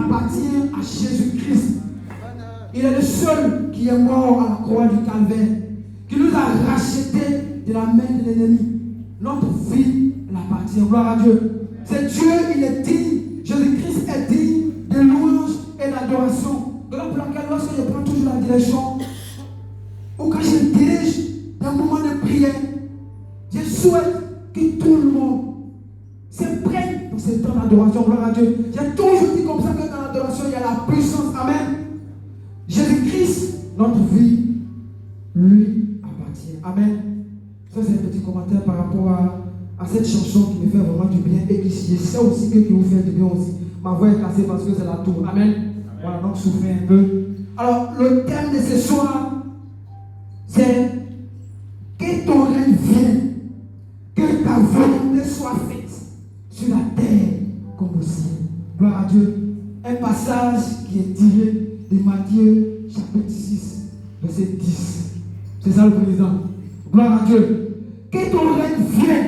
appartient à Jésus-Christ. Il est le seul qui est mort à la croix du calvaire, qui nous a rachetés de la main de l'ennemi. Notre vie l'appartient. Gloire à Dieu. C'est Dieu, il est digne. Jésus-Christ est digne de louange et d'adoration. Voilà pour laquelle lorsque je prends toujours la direction, ou quand je dirige un moment de prière, je souhaite que tout le monde se prenne pour ce temps d'adoration. Gloire à Dieu. J'ai toujours dit comme ça que dans l'adoration, il y a la puissance. Amen. Jésus-Christ, notre vie, lui appartient. Amen. Ça, c'est un petit commentaire par rapport à cette chanson qui me fait vraiment du bien et qui, je sais aussi que qui vous fait du bien aussi. Ma voix est cassée parce que c'est la tour. Amen. Voilà, donc souffrez un peu. Alors, le thème de ce soir, c'est que ton règne vienne, que ta volonté soit faite sur la terre comme au ciel. Gloire à Dieu. Un passage qui est tiré de Matthieu chapitre 6, verset 10. C'est ça le président. Gloire à Dieu. Que ton règne vienne,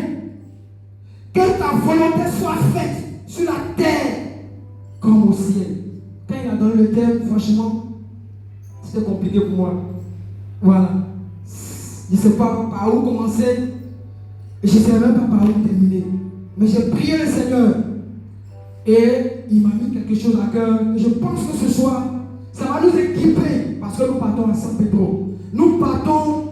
que ta volonté soit faite sur la terre comme au ciel. Quand il a donné le thème, franchement, c'était compliqué pour moi. Voilà. Je ne sais pas par où commencer et je ne sais même pas par où terminer. Mais j'ai prié le Seigneur et il m'a mis quelque chose à cœur. Je pense que ce soir, ça va nous équiper parce que nous partons à San Pedro. Nous partons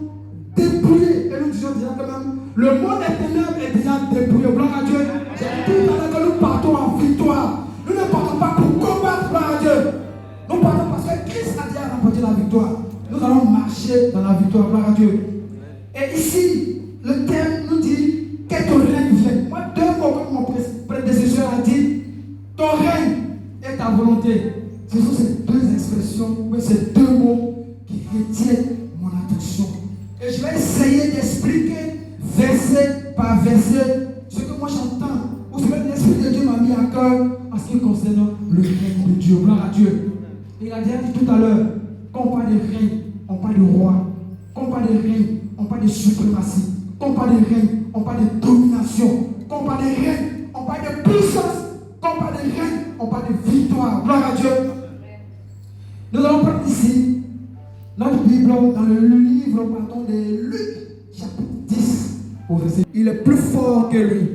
dépouillés et nous disons déjà quand même, le monde des ténèbres est déjà dépouillé. Gloire à Dieu. J'ai dit tout à l'heure que nous partons en victoire. Nous ne partons pas pour combattre, gloire à Dieu. Nous partons parce que Christ a déjà remporté la victoire. Nous allons marcher dans la victoire, gloire à Dieu. Et ici, le thème nous dit que ton règne vienne. Moi, deux mots comme mon prédécesseur a dit, ton règne et ta volonté. Ce sont ces deux expressions, mais ces deux mots qui retiennent mon attention. Et je vais essayer d'expliquer verset par verset ce que moi j'entends, ou ce que l'Esprit de Dieu m'a mis à cœur en ce qui concerne le règne de Dieu. Gloire à Dieu. Il a déjà dit tout à l'heure, quand on parle de règne, on parle de roi. Quand on parle de règne, on parle de suprématie. Quand on parle de règne, on parle de domination. Quand on parle de règne, on parle de puissance. Quand on parle de règne, on parle de victoire. Gloire à Dieu. Nous allons prendre ici notre Bible dans le livre de Luc, chapitre 10, au verset. Il est plus fort que lui.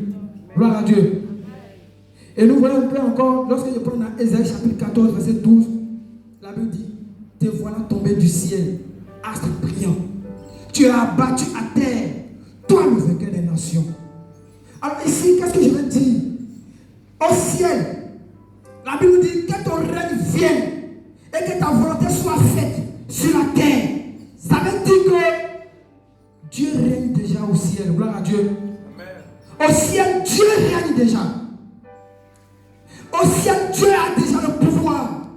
Gloire à Dieu. Et nous voyons un peu encore, lorsque je prends dans Ésaïe chapitre 14, verset 12, la Bible dit, te voilà tombé du ciel, astre brillant. Tu es abattu à terre, toi le vainqueur des nations. Alors ici, qu'est-ce que je veux dire? Au ciel, la Bible dit que ton règne vienne et que ta volonté soit faite sur la terre. Ça veut dire que Dieu règne déjà au ciel. Gloire à Dieu. Amen. Au ciel, Dieu règne déjà. Au ciel, Dieu a déjà le pouvoir.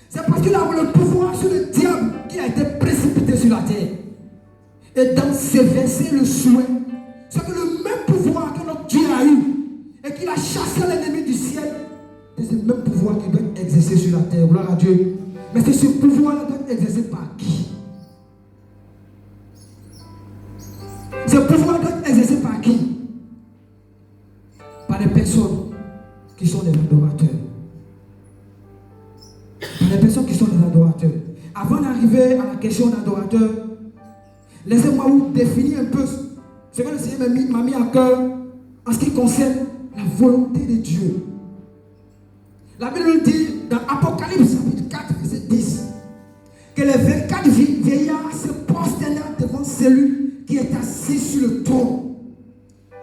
C'est parce qu'il a le pouvoir sur le diable qui a été précipité sur la terre. Et dans ces versets, le souhait, c'est que le même pouvoir que notre Dieu a eu et qu'il a chassé l'ennemi du ciel, c'est ce même pouvoir qu'il doit exercer sur la terre. Gloire à Dieu. Mais c'est ce pouvoir-là doit être exercé par qui? Ce pouvoir doit être exercé par qui? Par des personnes qui sont des adorateurs. Par des personnes qui sont des adorateurs. Avant d'arriver à la question d'adorateur, laissez-moi vous définir un peu ce que le Seigneur m'a mis à cœur en ce qui concerne la volonté de Dieu. La Bible nous dit dans Apocalypse chapitre 4, verset 10, que les 24 vieillards se prosternèrent devant celui qui est assis sur le trône.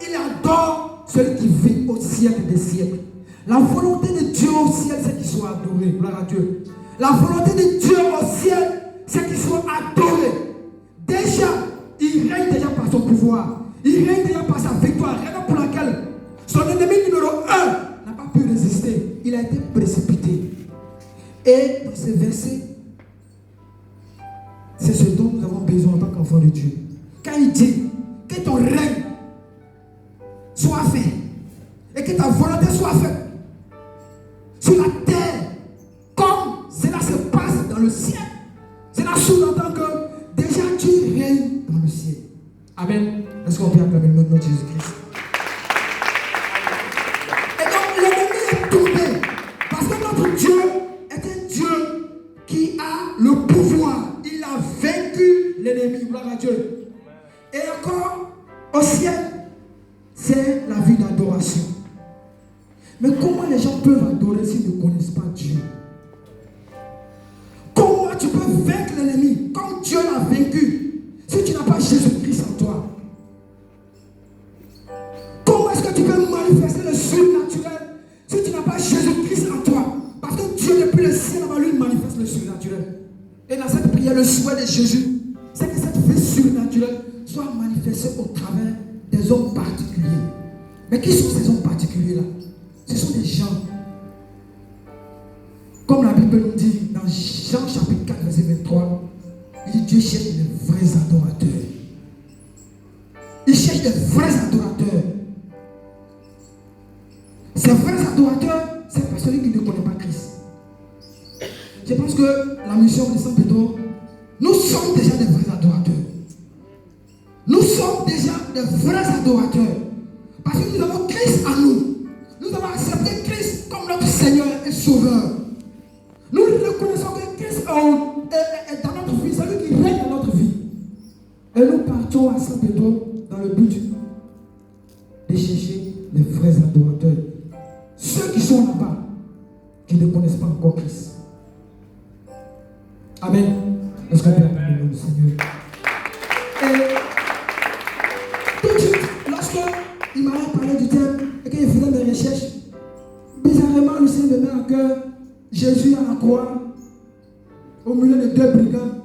Il adore celui qui vit au siècle des siècles. La volonté de Dieu au ciel, c'est qu'il soit adoré. Gloire à Dieu. La volonté de Dieu au ciel, c'est qu'il soit adoré. Déjà, il règne déjà par son pouvoir. Il règne déjà par sa victoire. Raison pour laquelle son ennemi numéro 1 n'a pas pu résister. Il a été précipité. Et dans ce verset, c'est ce dont nous avons besoin en tant qu'enfants de Dieu. Quand il dit que ton règne soit fait et que ta volonté soit faite sur la terre comme cela se passe dans le ciel, cela sous-entend que déjà tu règnes dans le ciel. Amen. Est-ce qu'on peut acclamer le nom de Jésus-Christ? Et donc l'ennemi est tombé parce que notre Dieu l'ennemi. Gloire à Dieu. Et encore, au ciel, c'est la vie d'adoration. Mais comment les gens peuvent adorer s'ils ne connaissent pas Dieu? Comment tu peux vaincre l'ennemi comme Dieu l'a vaincu si tu n'as pas Jésus-Christ en toi? Comment est-ce que tu peux manifester le surnaturel si tu n'as pas Jésus-Christ en toi? Parce que Dieu, depuis le ciel, lui manifeste le surnaturel. Et dans cette prière, le souhait de Jésus, c'est que cette vie surnaturelle soit manifestée au travers des hommes particuliers. Mais qui sont ces hommes particuliers-là? Ce sont des gens, comme la Bible nous dit dans Jean chapitre 4, verset 23, il dit Dieu cherche les vrais adorateurs. Il cherche des vrais adorateurs. Ces vrais adorateurs, c'est pas celui qui ne connaît pas Christ. Je pense que la mission de Saint Pedro, nous sommes déjà des vrais adorateurs. Nous sommes déjà des vrais adorateurs. Parce que nous avons Christ en nous. Nous avons accepté Christ comme notre Seigneur et Sauveur. Nous reconnaissons que Christ est dans notre vie, c'est lui qui règne dans notre vie. Et nous partons à Saint Pedro dans le but de chercher les vrais adorateurs. Ceux qui sont là-bas, qui ne connaissent pas encore Christ. Amen. Est-ce qu'on peut appeler le nom du Seigneur? Et tout de suite, lorsqu'il m'a parlé du thème et qu'il faisait des recherches, bizarrement, le Seigneur me met à cœur Jésus à la croix, au milieu de deux brigands.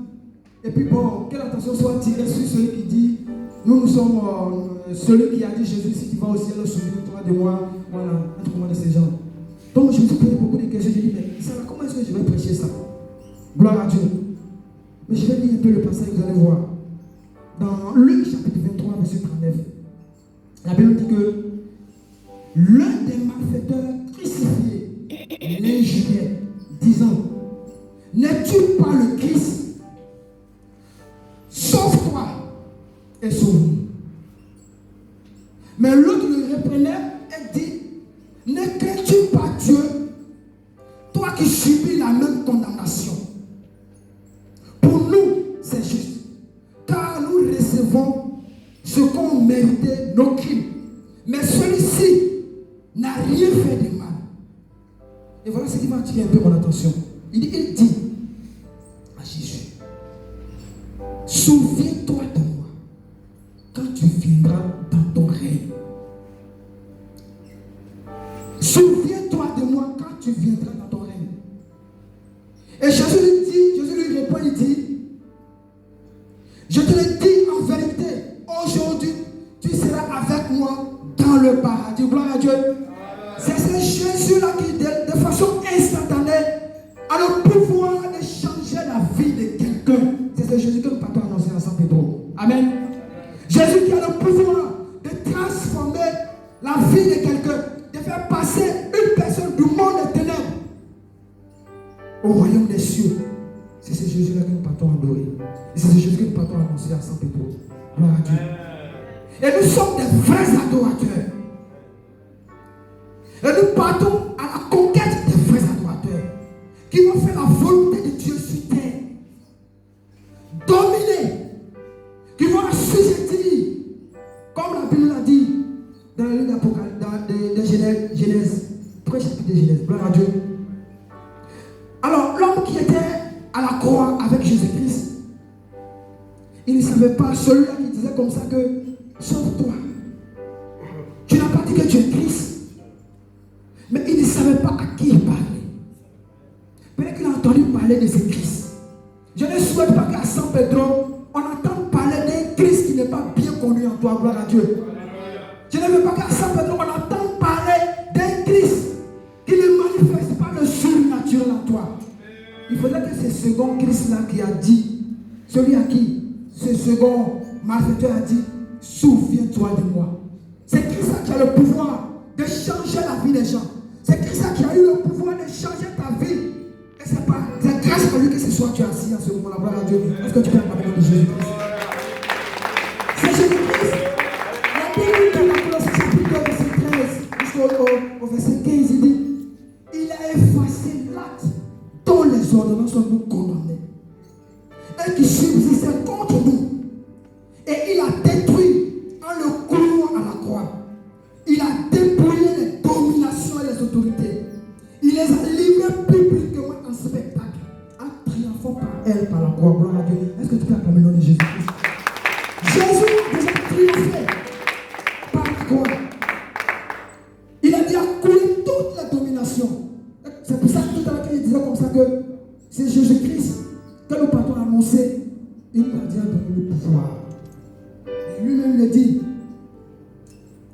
Et puis bon, quelle attention soit tirée sur celui qui dit, nous sommes celui qui a dit Jésus, si tu vas au ciel, souviens-toi de moi. Voilà, un de ces gens. Donc je me suis posé beaucoup de questions. Je me dis, mais ça, comment est-ce que je vais prêcher ça? Gloire à Dieu. Mais je vais lire un peu le passage, vous allez voir. Dans Luc chapitre 23, verset 39, la Bible dit que l'un des malfaiteurs crucifiés l'injuriait, disant, n'es-tu pas le Christ? Sauve-toi et sauve-nous. Mais l'autre le reprenait et dit, ne crains-tu pas Dieu, toi qui subis la même condamnation? Pour nous, c'est juste, car nous recevons ce qu'ont mérité nos crimes. Mais celui-ci n'a rien fait de mal. Et voilà ce qui va attirer un peu mon attention. Il dit à Jésus, souviens-toi de moi quand tu viendras dans ton règne. Souviens-toi de moi quand tu viendras dans ton règne. Et Jésus lui répond, il dit, je te le dis en vérité, aujourd'hui, tu seras avec moi dans le paradis. Gloire à Dieu. C'est ce Jésus-là qui, de façon instantanée, a le pouvoir de changer la vie de quelqu'un. C'est ce Jésus que nous partons annoncer à Saint Pedro. Amen. Jésus qui a le pouvoir de transformer la vie de quelqu'un, de faire passer une personne du monde des ténèbres au royaume des cieux. C'est ce Jésus-là que nous partons adorer. Et c'est ce Jésus que nous partons annoncer à Saint Pedro. Gloire à Dieu. Et nous sommes des vrais adorateurs. Et nous partons à la conquête des vrais adorateurs qui vont faire la volonté de Dieu sur terre. Dominer. Qui vont assujettir. Comme la Bible l'a dit dans le livre d'Apocalypse, de Genèse. Premier chapitre de Genèse. Gloire à Dieu. Alors, l'homme qui était à la croix avec Jésus-Christ, il ne savait pas, celui-là qui disait comme ça que sauve-toi. Tu n'as pas dit que tu es Christ. Mais il ne savait pas à qui il parlait. Peut-être qu'il a entendu parler de ce Christ. Je ne souhaite pas qu'à Saint Pedro, on entende parler d'un Christ qui n'est pas bien connu en toi, gloire à Dieu. Je ne veux pas qu'à Saint Pedro, on entende parler d'un Christ qui ne manifeste pas le surnaturel en toi. Il faudrait que ce second Christ-là qui a dit, celui à qui ce second malfaiteur a dit, souviens-toi de moi. C'est Christ-là qui a le pouvoir de changer la vie des gens. C'est Christ-là qui a eu le pouvoir de changer ta vie. Et c'est grâce à lui que ce soit tu es assis à ce moment-là. Gloire à Dieu. Est-ce que tu peux parler de Jésus-Christ? C'est Jésus-Christ. La Bible dans la Colossiens chapitre 2, verset 13 jusqu'au verset 15, il dit, il a effacé l'acte dont les ordonnances nous condamnaient et qui subsistait contre nous. il les a livrés publiquement en spectacle, en triomphant par elle, par la croix. Gloire à Dieu. Est-ce que tu peux acclamer le nom de Jésus-Christ? Jésus a déjà triomphé par la croix. Il a dit à couler toute la domination. C'est pour ça que tout à l'heure, il disait comme ça que c'est Jésus-Christ que nous partons annoncer. Il nous a dit à donner le pouvoir. Et lui-même le dit.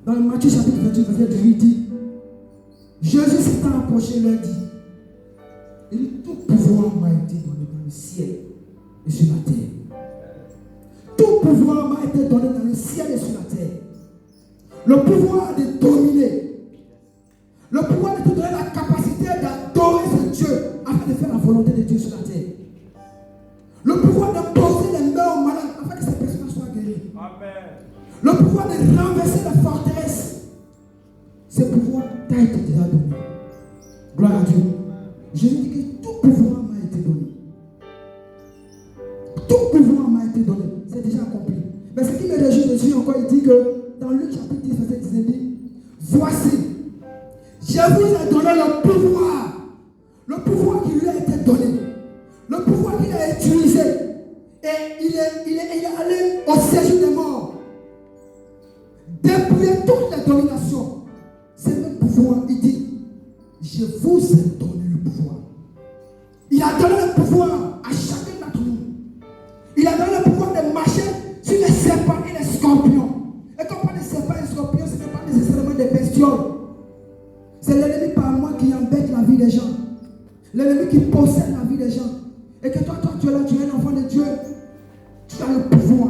Dans le Matthieu chapitre 28, verset 2, il dit, Jésus s'étant approché, il leur dit, il dit, tout pouvoir m'a été donné dans le ciel et sur la terre. Tout pouvoir m'a été donné dans le ciel et sur la terre. Le pouvoir de dominer. Le pouvoir de te donner la capacité d'adorer ce Dieu afin de faire la volonté de Dieu sur la terre. Le pouvoir de poser les mains aux malades afin que ces personnes soient guéries. Amen. Le pouvoir de renverser la forteresse. Ce pouvoir t'a été déjà donné. Gloire à Dieu. Je lui dis que tout pouvoir m'a été donné. Tout pouvoir m'a été donné. C'est déjà accompli. Mais ce qui me réjouit de Dieu encore, il dit que dans Luc chapitre 10, verset 19, il dit, voici, je vous ai donné le pouvoir qui lui a été donné, le pouvoir qu'il a utilisé, et il est allé au séjour des morts, dépouiller toute la domination. C'est le pouvoir, il dit, je vous ai donné le pouvoir. Il a donné le pouvoir à chacun d'entre nous. Il a donné le pouvoir de marcher sur les serpents et les scorpions. Et quand on parle de serpents et scorpions, ce n'est pas nécessairement des bestioles. C'est l'ennemi par moi qui embête la vie des gens. L'ennemi qui possède la vie des gens. Et que toi, tu es là, tu es un enfant de Dieu. Tu as le pouvoir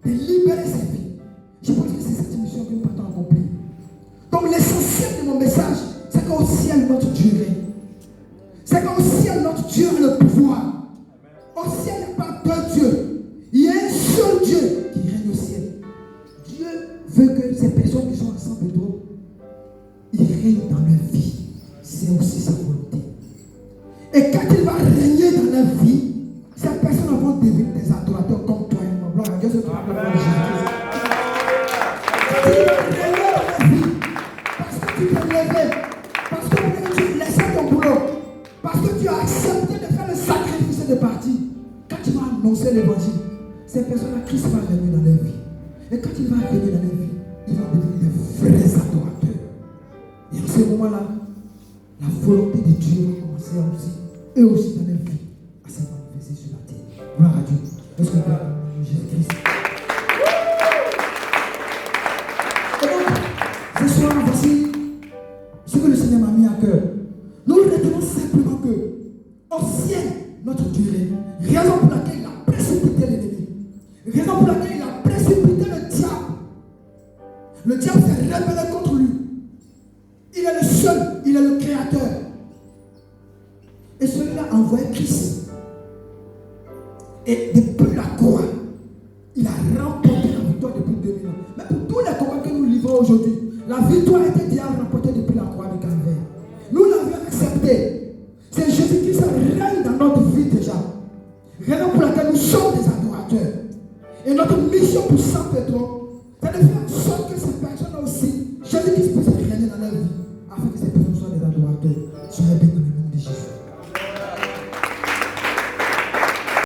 de libérer cette vie. Je pense que c'est cette mission que nous partons accomplir. Donc l'essentiel de mon message, c'est qu'au ciel, notre Dieu règne. C'est qu'au ciel, notre Dieu a le pouvoir. Au ciel, il n'y a pas deux dieux. Il y a un seul Dieu qui règne au ciel. Dieu veut que ces personnes qui sont ensemble de toi, ils règnent dans leur vie. C'est aussi sa volonté. Et quand il va régner dans leur vie, ces personnes vont devenir des adorateurs comme toi et moi. Gloire à Dieu, c'est toi. Quand il va régner dans leur vie, parce que tu t'es levé, parce que tu as laissé ton boulot, parce que tu as accepté de faire le sacrifice de partir, quand tu vas annoncer l'évangile, ces personnes-là, Christ va régner dans leur vie. Et quand il va régner dans leur vie, ils vont devenir des vrais adorateurs. Et en ce moment-là, la volonté de Dieu va commencer aussi, eux aussi dans leur vie, à se manifester sur la terre. Gloire à Dieu. Est-ce que Jésus-Christ? Et donc, ce soir, voici ce que le Seigneur m'a mis à cœur. Nous retenons simplement que, au ciel, notre Dieu est. Raison pour laquelle il a précipité l'ennemi. Raison pour laquelle il a précipité le diable. Le diable s'est rebellé contre lui. Il est le seul, il est le créateur. Et celui-là a envoyé Christ. Et depuis la croix, il a remporté la victoire depuis 2000 ans. Mais pour tous les combats que nous livrons aujourd'hui, la victoire a été déjà remportée depuis la croix du Calvaire. Nous l'avions accepté. C'est Jésus-Christ qui règne dans notre vie déjà. Raison pour laquelle nous sommes des adorateurs. Et notre mission pour Saint Pétro, c'est de faire en sorte que ces personnes aussi, Jésus-Christ puisse régner dans leur vie, afin que ces personnes soient des adorateurs. Soyez